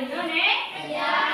Indonesia.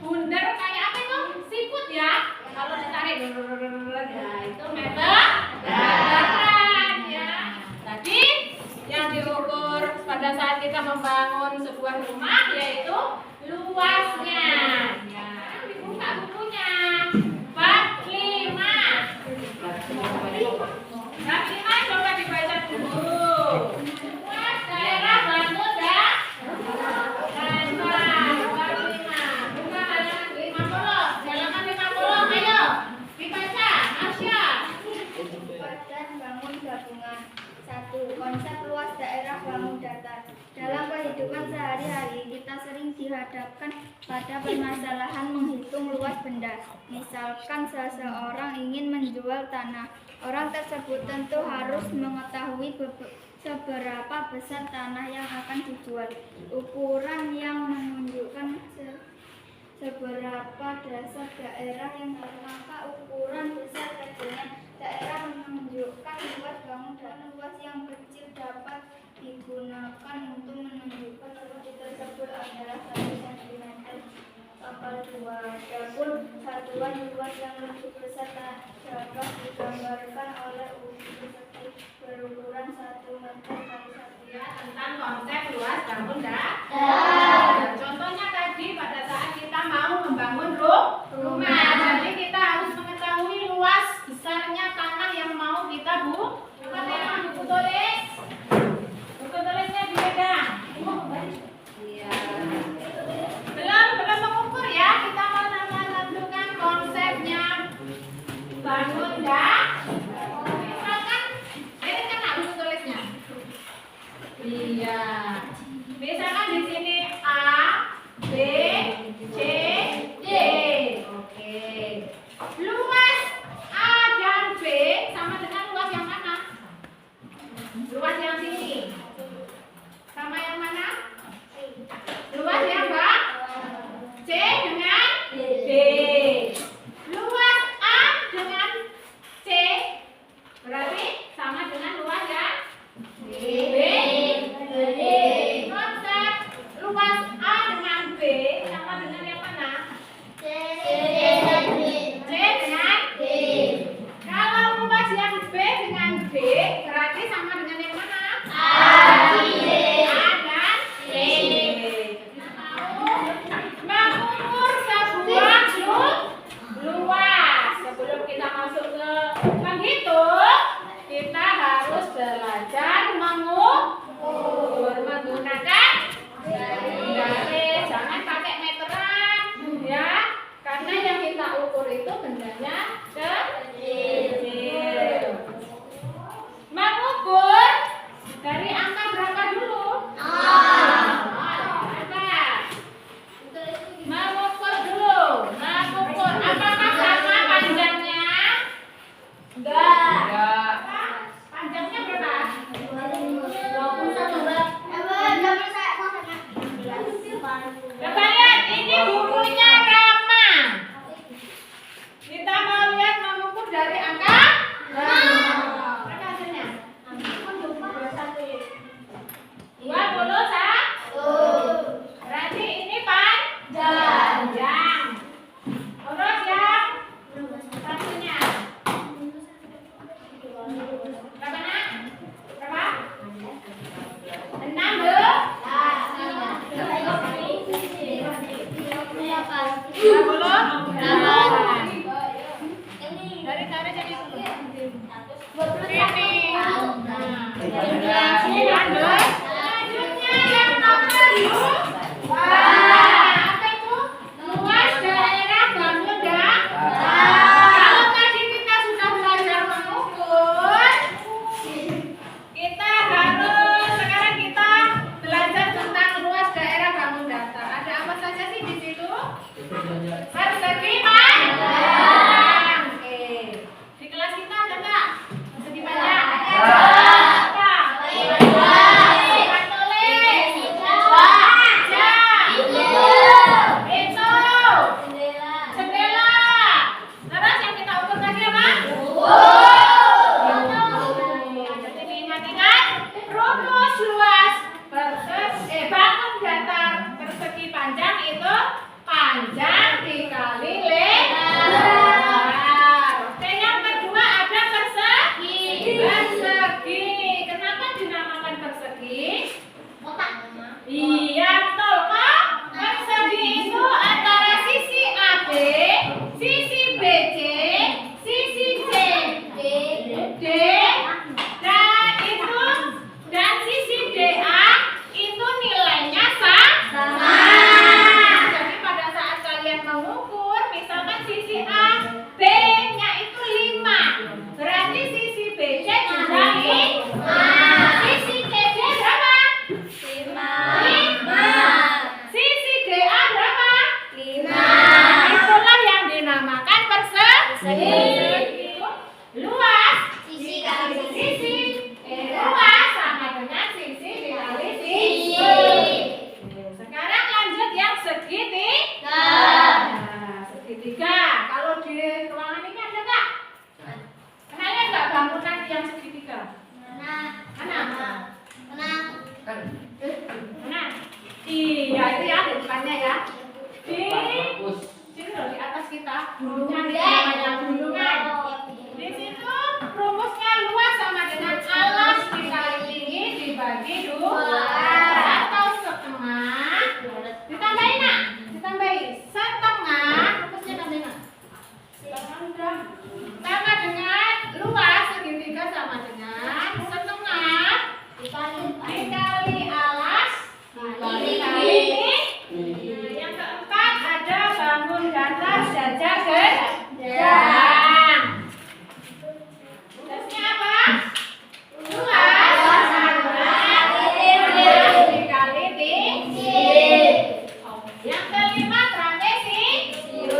Bundar kayak apa itu? Siput ya. Kalau ditarik ya itu meteran ya. Tadi yang diukur pada saat kita membangun sebuah rumah yaitu luasnya. Ya, dibuka bukunya. Bab 5. Bab 5 coba dibaca dulu. Luas daerah Batu dan konsep luas daerah bangun datar. Dalam kehidupan sehari-hari, kita sering dihadapkan pada permasalahan menghitung luas benda. Misalkan seseorang ingin menjual tanah, orang tersebut tentu harus mengetahui seberapa besar tanah yang akan dijual. Ukuran yang menunjukkan seberapa dasar daerah yang maka ukuran besar kecilnya daerah menunjukkan luas bangun dan luas yang kecil dapat digunakan untuk menunjukkan luas tersebut adalah 1 cm. Kapal 2. Adapun satuan luas yang lebih besar dapat digambarkan oleh ukur seperti berukuran 1 meter kali 1 ya, tentang konsep luas bangun datar. Contohnya tadi pada saat kita mau membangun rumah. Jadi kita harus mengetahui luas besarnya tanah yang mau kita pakai buku tulis. Buku tulisnya dipegang. Iya. Belum mengukur ya. Kita mau menentukan konsepnya bangun misalkan ini kan buku tulisnya. Iya. Misalkan di Coba lihat, ini bukunya Rama. Kita mau lihat mengukur dari angka berapa hasilnya? 21. Berarti ini panjang. Terus yang satunya berapa nak? Berapa? 16. Dari sana jadi ini. Selanjutnya yang nomor 2. Apa itu? Luas daerah bangun kalau tadi kita sudah belajar mengukur, sekarang kita belajar tentang luas daerah bangun datar. Ada apa saja sih di situ? Persegi panjang. Oke. Di kelas kita ada nggak persegi panjang? Apa? Tulis. Baca. Itu. Jendela. Terus yang kita ukur tadi apa? Jadi diingat-ingat, rumus luas bangun datar persegi panjang itu panjang dikali lebar. Oke, yang kedua ada persegi. Kenapa dinamakan persegi? Iya, betul kok. Persegi itu antara sisi AB, sisi BC, sisi CD, dan sisi DA itu nilainya sama. Jadi pada saat kalian mengukur, misalkan sisi A, B-nya itu 5. Berarti sisi BC juga 5. Sisi CD berapa? 5. Sisi DA berapa? 5. Itulah yang dinamakan persegi. Luas Sisi kali sisi. Luas sama dengan sisi dikali sisi. Sekarang lanjut yang segitiga. Segitiga. Kalau di ruangan ini ada nggak? Kenalnya nggak bangunan yang segitiga? Mana? Iya, itu ya di depannya ya. Di sini loh, di atas kita. Gunungan itu namanya gunungan. Di situ rumusnya luas sama dengan alas dikali tinggi dibagi 2 atau setengah. Ditambahin nak? Ditambahin setengah. Rumusnya tambahin nak? Sama dengan luas segitiga sama dengan setengah dikali alas dikali tinggi. Yang keempat ada bangun datar jajar genjang. Tugasnya apa? Luas dikali tinggi. Yang kelima trapesium.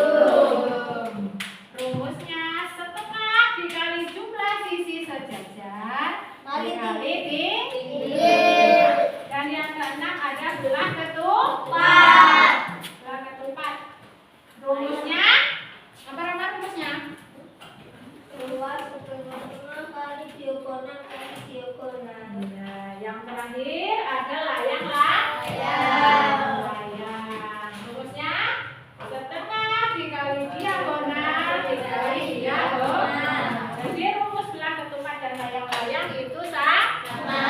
Rumusnya setengah dikali jumlah sisi sejajar dikali tinggi. Dan yang keenam ada belah ketupat. Belah ketupat. Rumusnya apa rumusnya? Luas setengah kali diagonal kali diagonal. Ya, yang terakhir ada layang. Rumusnya setengah dikali diagonal dikali diagonal. Jadi rumus belah ketupat dan layang-layang itu sama.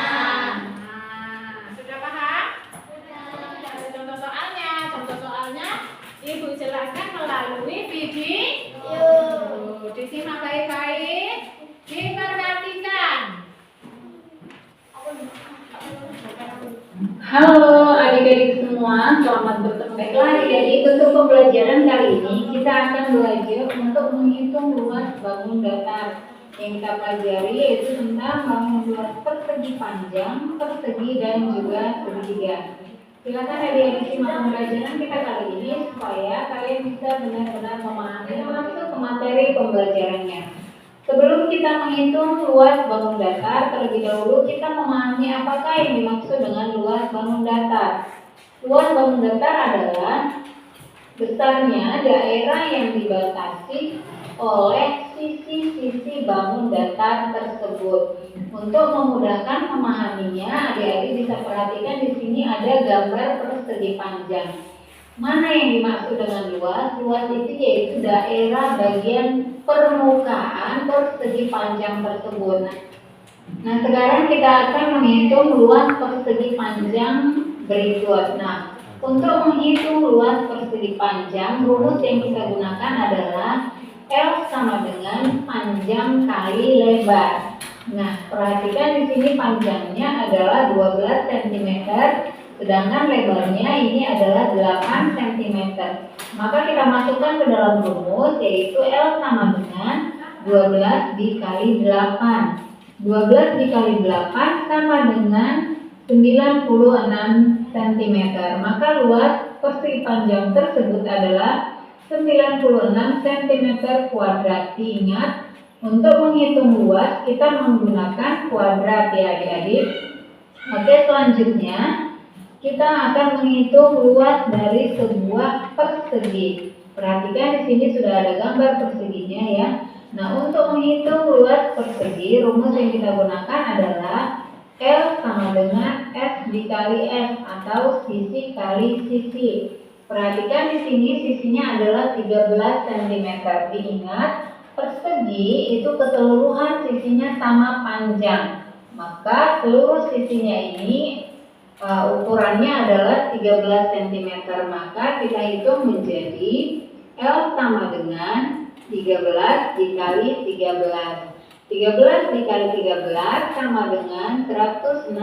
Sudah paham? Ada contoh soalnya. Contoh soalnya Ibu jelaskan melalui video. Disimak baik-baik, diperhatikan. Halo adik-adik semua, selamat bertemu lagi. Jadi untuk pembelajaran kali ini kita akan belajar untuk menghitung luas bangun datar. Yang kita pelajari yaitu tentang bangun luas persegi panjang, persegi dan juga segitiga. Silakan adik-adik simak pembelajaran kita kali ini supaya kalian bisa benar-benar memahami masuk ke materi pembelajarannya. Sebelum kita menghitung luas bangun datar, terlebih dahulu kita memahami apakah yang dimaksud dengan luas bangun datar. Luas bangun datar adalah besarnya daerah yang dibatasi oleh sisi-sisi bangun datar tersebut. Untuk memudahkan memahaminya, adik-adik bisa perhatikan di sini ada gambar persegi panjang. Mana yang dimaksud dengan luas? Luas itu yaitu daerah bagian permukaan persegi panjang tersebut. Nah, sekarang kita akan menghitung luas persegi panjang berikut. Nah, untuk menghitung luas persegi panjang, rumus yang kita gunakan adalah L sama dengan panjang kali lebar. Nah, perhatikan di sini panjangnya adalah 12 cm, sedangkan lebarnya ini adalah 8 cm. Maka kita masukkan ke dalam rumus, yaitu L sama dengan 12 dikali 8. 12 dikali 8 sama dengan 96 cm. Maka luas persegi panjang tersebut adalah 96 cm kuadrat. Ingat, untuk menghitung luas kita menggunakan kuadrat ya adik-adik. Oke, selanjutnya kita akan menghitung luas dari sebuah persegi. Perhatikan di sini sudah ada gambar perseginya ya. Nah, untuk menghitung luas persegi, rumus yang kita gunakan adalah L sama dengan S dikali S atau sisi kali sisi. Perhatikan di sini sisinya adalah 13 cm. Diingat, persegi itu keseluruhan sisinya sama panjang. Maka seluruh sisinya ini ukurannya adalah 13 cm. Maka kita hitung menjadi L sama dengan 13 dikali 13. 13 dikali 13 sama dengan 169.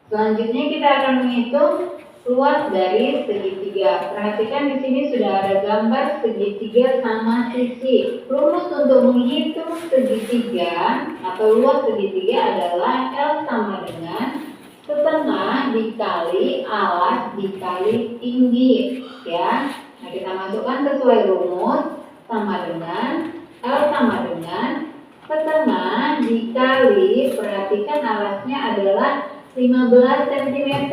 Selanjutnya kita akan menghitung luas dari segitiga. Perhatikan di sini sudah ada gambar segitiga sama sisi. Rumus untuk menghitung segitiga atau luas segitiga adalah L sama dengan setengah dikali alas dikali tinggi, ya. Nah, kita masukkan sesuai rumus sama dengan L sama dengan setengah dikali, perhatikan alasnya adalah 15 cm.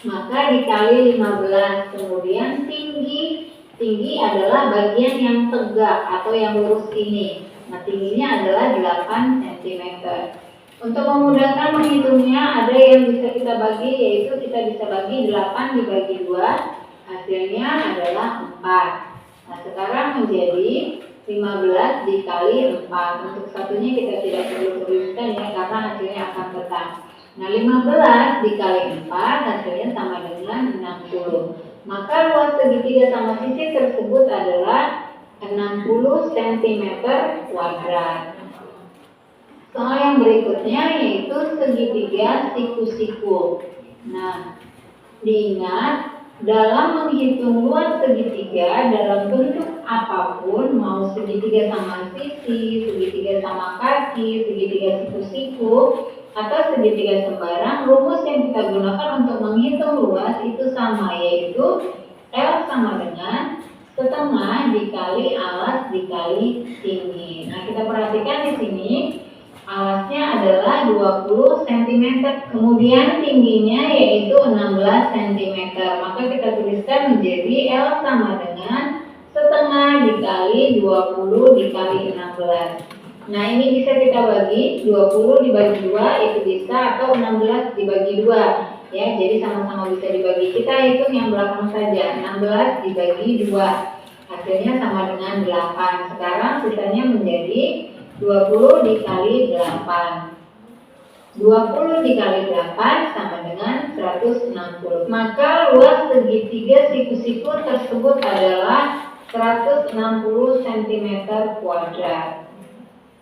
Maka dikali 15, kemudian tinggi adalah bagian yang tegak atau yang lurus ini. Nah, tingginya adalah 8 cm. Untuk memudahkan menghitungnya, ada yang bisa kita bagi, yaitu kita bisa bagi 8 dibagi 2, hasilnya adalah 4. Nah, sekarang menjadi 15 dikali 4. Untuk satunya kita tidak perlu tuliskan ya, karena hasilnya akan tetap. Nah, 15 dikali 4 hasilnya sama dengan 60. Maka luas segitiga sama sisi tersebut adalah 60 cm kuadrat. Soal yang berikutnya yaitu segitiga siku-siku. Nah, diingat, dalam menghitung luas segitiga dalam bentuk apapun, mau segitiga sama sisi, segitiga sama kaki, segitiga siku-siku, atau segitiga sembarang, rumus yang kita gunakan untuk menghitung luas itu sama, yaitu L sama dengan setengah dikali alas dikali tinggi. Nah, kita perhatikan di sini alasnya adalah 20 cm, kemudian tingginya yaitu 16 cm. Maka kita tuliskan menjadi L sama dengan setengah dikali 20 dikali 16. Nah, ini bisa kita bagi, 20 dibagi 2 itu bisa, atau 16 dibagi 2. Ya, jadi sama-sama bisa dibagi. Kita hitung yang belakang saja, 16 dibagi 2. Hasilnya sama dengan 8. Sekarang sisanya menjadi 20 dikali 8. 20 dikali 8 sama dengan 160. Maka luas segitiga siku-siku tersebut adalah 160 cm kuadrat.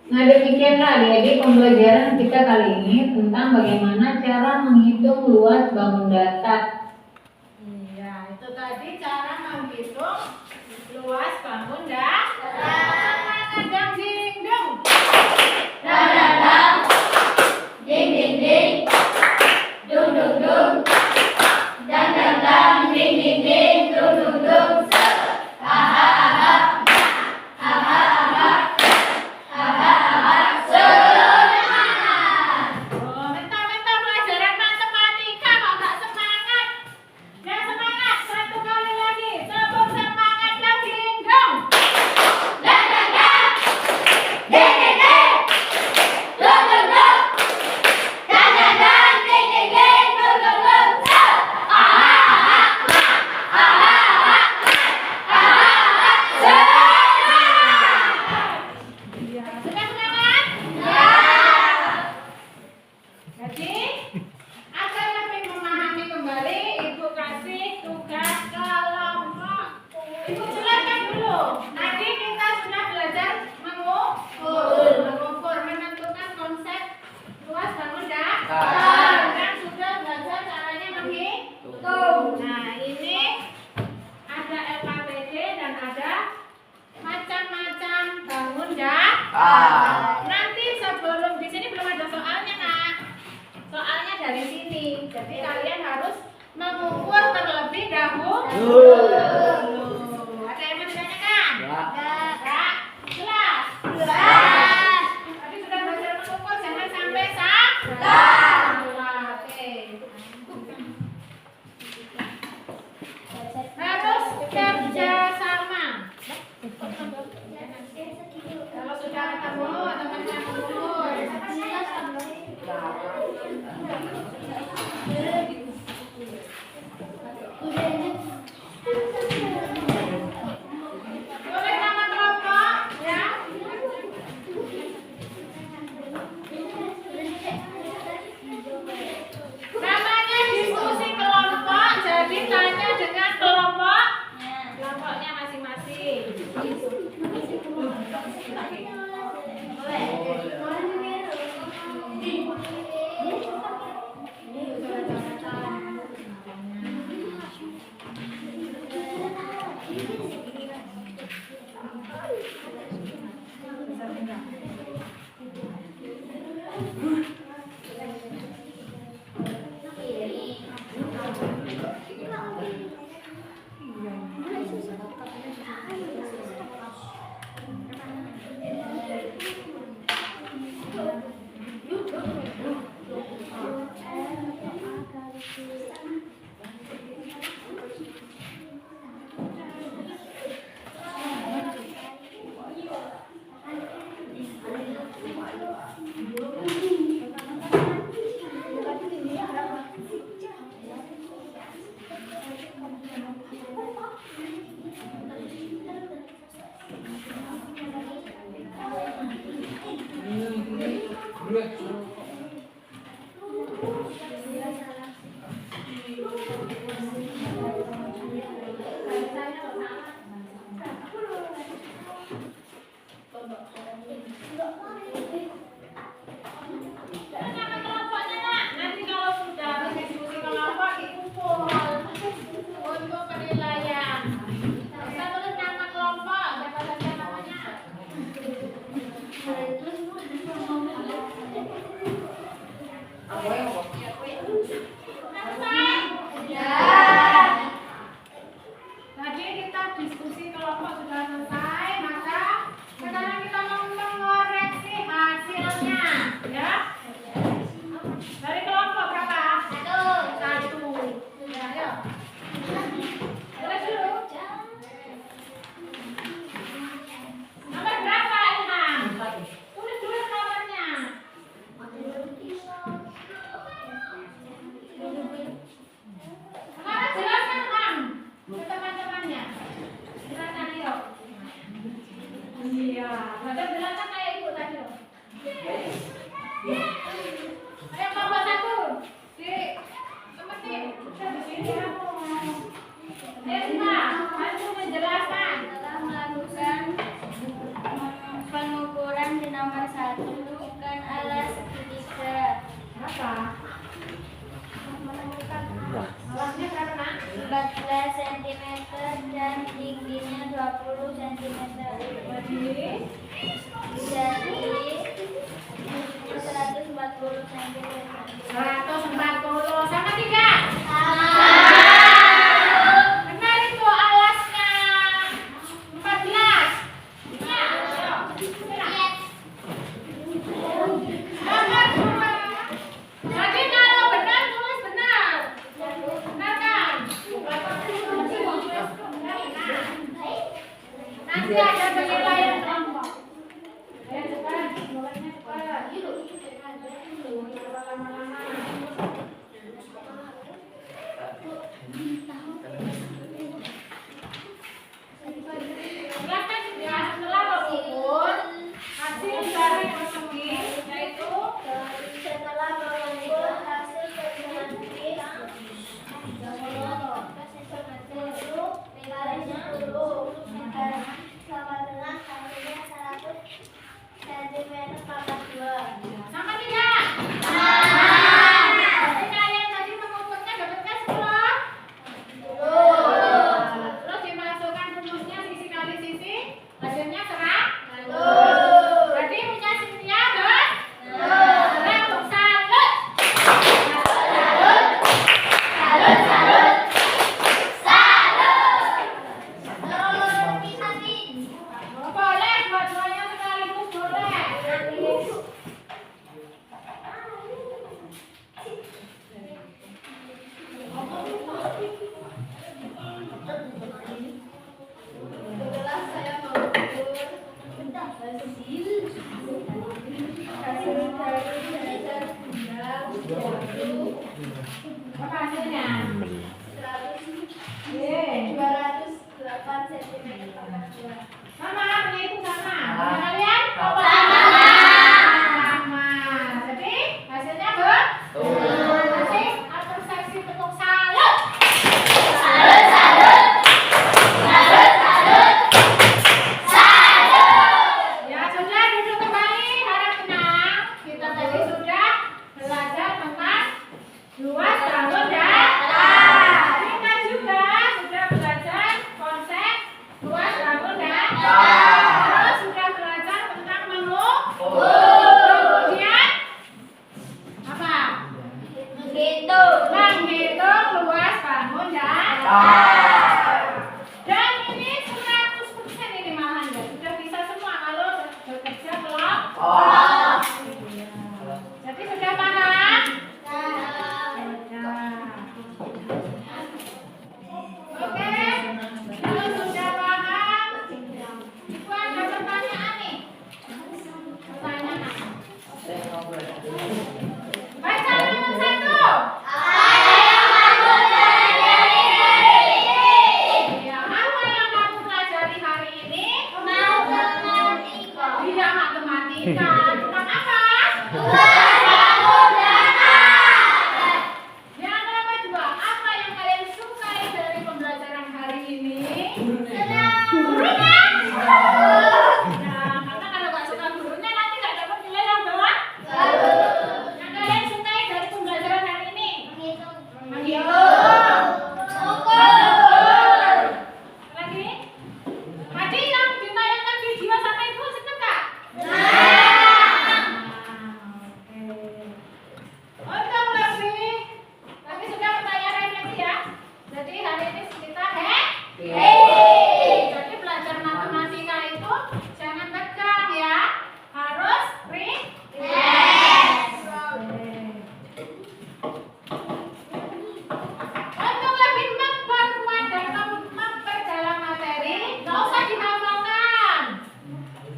Nah, demikianlah adik-adik pembelajaran kita kali ini tentang bagaimana cara menghitung luas bangun datar. Iya, itu tadi cara menghitung luas bangun datar. Dang ding dong. Dang dang dang, ding ding ding, dung dung dung, dang dang dang, ding ding ding, dung dung dung. Mentah-mentah pelajaran matematika kok gak Nanti sebelum di sini belum ada soalnya, Kak. Soalnya dari sini. Jadi kalian harus mengukur terlebih dahulu. Ada yang mau ditanyakan? Enggak. Jelas? Jelas. Tapi sudah belajar mengukur, jangan sampai salah. Oke. Harus kerja sama. Kalau sudah ketemu teman-teman mengukur. Boleh nama kelompok, ya? Namanya diskusi kelompok, jadi tanya dengan kelompoknya masing-masing. Nama kelompoknya, Nak. Nanti kalau sudah diskusi kelompok dikumpul untuk penilaian. Kita tulis nama kelompok, siapa saja namanya. Tadi kita diskusi kelompok sudah selesai, maka sekarang kita mau mengoreksi hasilnya, ya. Dari kelompok berapa? Satu. Ya, ayo. Tulis dulu. Nomor berapa, Ilham? Tulis dulu nomornya. Sekarang jelaskan, Ilham, ke teman-temannya. Silakan, yuk. Iya, belajar jelaskan kayak ibu tadi, loh. Ayo kelompok satu. Di seperti kita di sini kamu. Ayo, bantu menjelaskan. Setelah melakukan pengukuran di nomor 1, bukan alas segitiga. Berapa? Alasnya berapa, Nak? 14 cm dan tingginya 20 cm. Jadi 140 cm. 140 sama 3. Benar itu alasnya. 14. Nah, ayo. Nomor 2. Jadi kalau benar tulis benar. Benar kan? Nanti ada penilaian kelompok. Ayo cepat, mulainya cepat. Lama-lama. Silakan ya, setelah mengukur hasil dari persegi, yaitu Setelah mengukur hasil persegi garisnya 10 sama dengan hasilnya Sama, punya itu sama. Punya kalian? Sama. Jadi hasilnya masih atur seksi bentuk salut. Ya sudah, duduk kembali, harap tenang. Kita tadi sudah belajar tentang luas bangun datar. Kita juga sudah belajar konsep luas bangun datar. Terus sudah belajar tentang kemudian apa? Menghitung luas bangun datar. Dan ini 100% ini malahan ya. Sudah bisa semua kalau bekerja kelompok. Jadi sudah paham? Oke, kalau sudah paham, Ibu ada pertanyaan nih. Pertanyaan. Baca nomor 1. Ya, apa yang kamu pelajari hari ini? Iya, matematika. Tentang apa? Yang kedua, apa yang kalian sukai dari pembelajaran hari ini? Gurunya. Nah, karena kalau nggak suka gurunya nanti nggak dapat nilai yang bagus. Yang kalian sukai dari pembelajaran hari ini? Menghitung. Lagi? Tadi yang ditayangkan video sama ibu seneng nggak? Untuk lebih sudah pertanyaan refleksi ya. Jadi hari ini kita jadi belajar matematika itu jangan tegang ya, harus relax. Untuk lebih memperkuat dan memperdalam materi, nggak usah dihafalkan.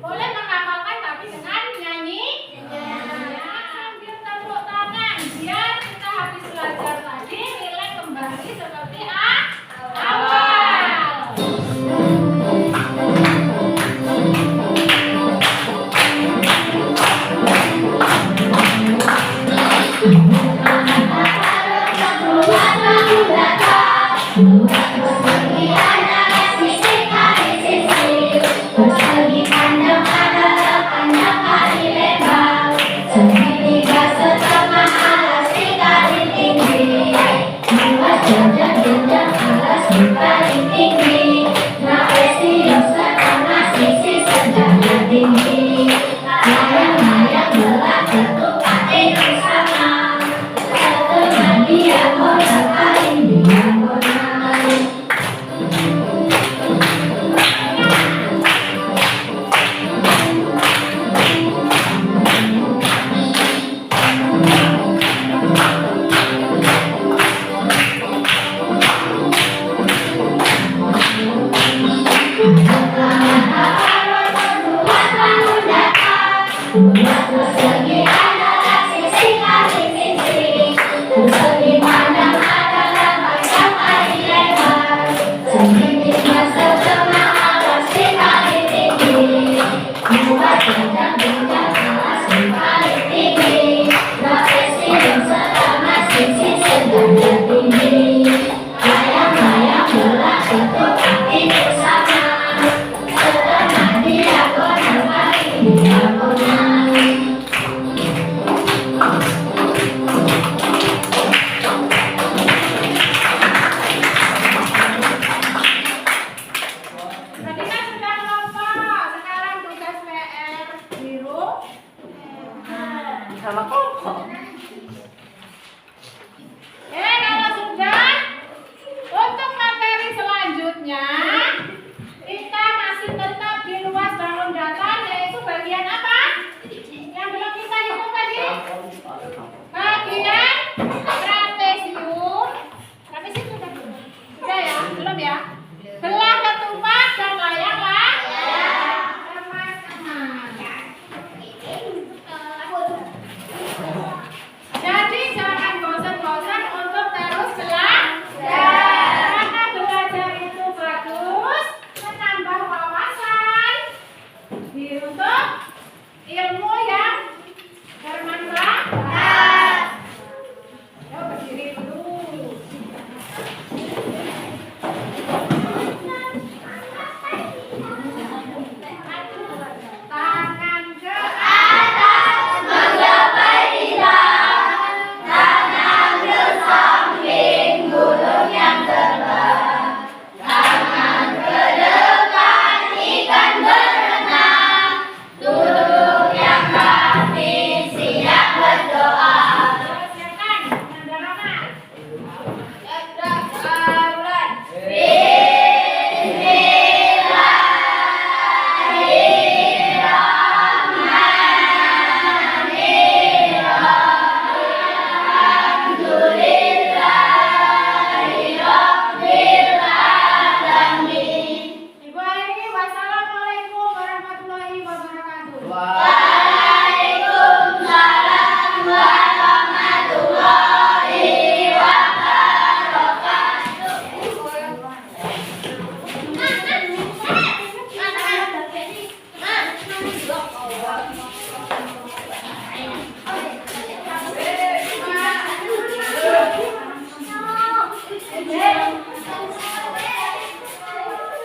Boleh menghafalkan tapi dengan nyanyi. Ya, sambil tepuk tangan biar kita habis belajar tadi nilai kembali seperti awal. Luas bangun datar.